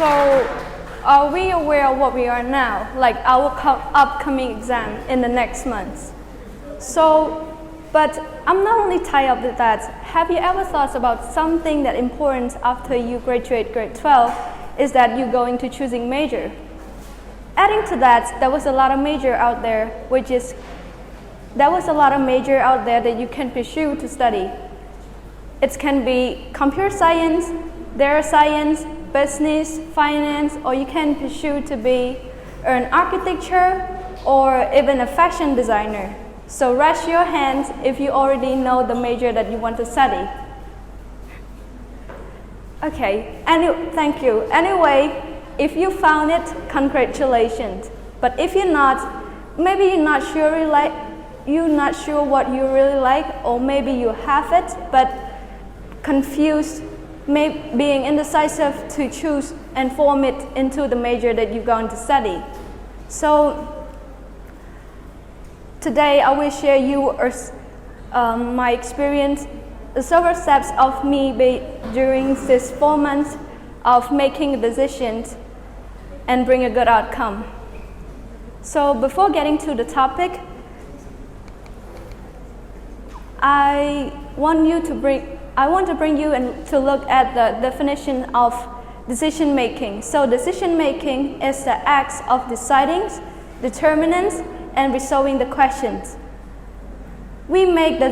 So are we aware of what we are now, like our upcoming exam in the next month? But I'm not only tied up with that. Have you ever thought about something that important after you graduate grade 12 is that you're going to choosing major? Adding to that, there was a lot of major out there, that you can pursue to study. It can be computer science, data science, business, finance, or you can pursue to be an architecture or even a fashion designer. So raise your hands if you already know the major that you want to study. Okay, thank you. Anyway, if you found it, congratulations. But if you're not, maybe you're not sure what you really like, or maybe you have it, but confused, being indecisive to choose and form it into the major that you're going to study. So today I will share you my experience, several steps of me during this 4 months of making decisions and bring a good outcome. So before getting to the topic, I want to bring you to look at the definition of decision making. So decision making is the act of deciding, determining, and resolving the questions. We make the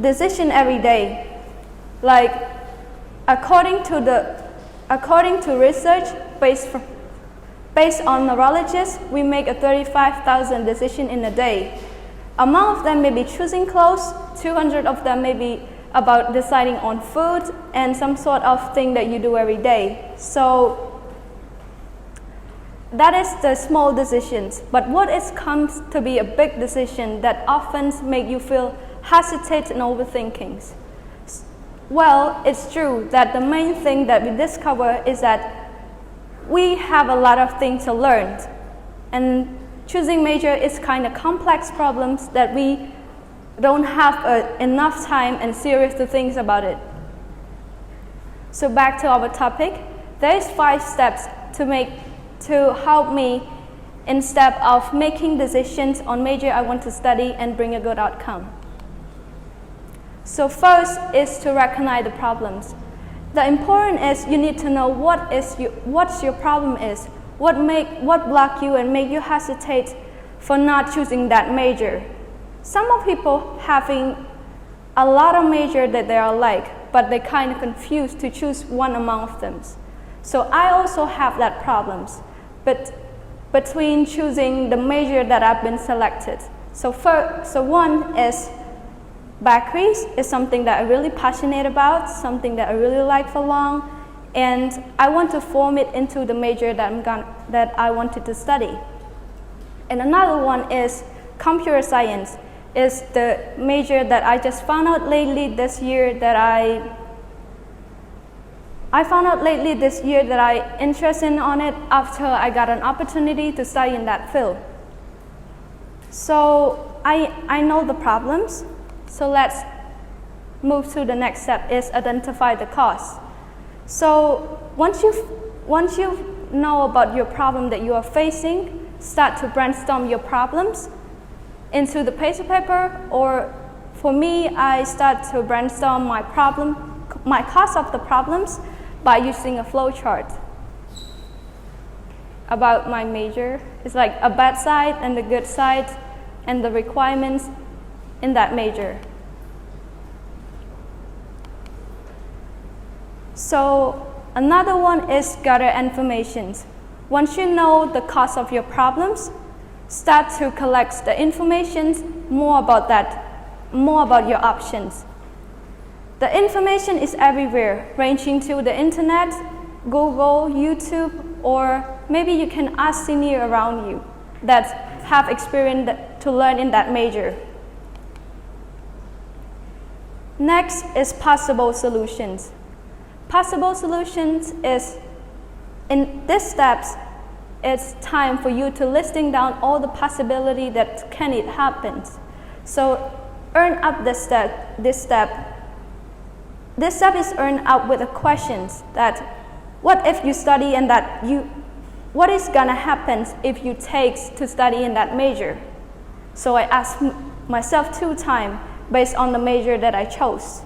decision every day. Like according to research based on neurologists, we make 35,000 decisions in a day. Among of them may be choosing clothes, 200 of them may be about deciding on food and some sort of thing that you do every day. So that is the small decisions. But what comes to be a big decision that often make you feel hesitate and overthinking? Well, it's true that the main thing that we discover is that we have a lot of things to learn. And choosing major is kind of complex problems that we don't have enough time and serious to think about it. So back to our topic, there is 5 steps to help me in step of making decisions on major I want to study and bring a good outcome. So first is to recognize the problems. The important is you need to know what your problem is, what block you and make you hesitate for not choosing that major. Some of people having a lot of major that they are like, but they kind of confused to choose one among them. So I also have that problems, but between choosing the major that I've been selected. So one is bakeries is something that I'm really passionate about, something that I really like for long, and I want to form it into the major that I wanted to study. And another one is computer science. Is the major that I just found out lately this year that I found out lately this year that I interested on it after I got an opportunity to study in that field. So I know the problems. So let's move to the next step is identify the cause. So once you know about your problem that you are facing, start to brainstorm your problems into the piece of paper, or for me, I start to brainstorm my cause of the problems by using a flow chart about my major. It's like a bad side and the good side and the requirements in that major. So another one is gather information. Once you know the cause of your problems, start to collect the information more about your options. The information is everywhere, ranging to the internet, Google, YouTube, or maybe you can ask seniors around you that have experience to learn in that major. Next is possible solutions. Possible solutions is, in these steps, it's time for you to listing down all the possibility that can happen. So earn up this step. This step is earned up with the questions that what if you study in what is gonna happen if you take to study in that major? So I asked myself 2 times based on the major that I chose.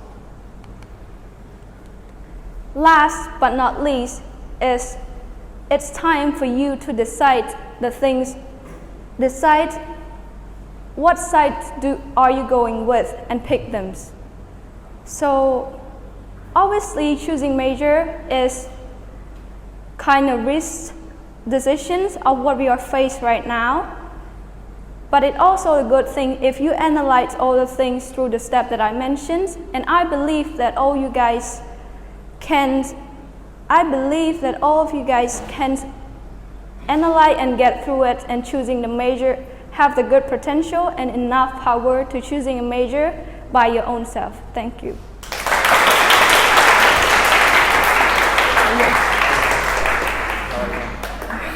Last but not least is it's time for you to decide what side are you going with and pick them. So obviously choosing major is kind of risk decisions of what we are faced right now, but it's also a good thing if you analyze all the things through the step that I mentioned, and I believe that all of you guys can analyze and get through it, and choosing the major have the good potential and enough power to choosing a major by your own self. Thank you.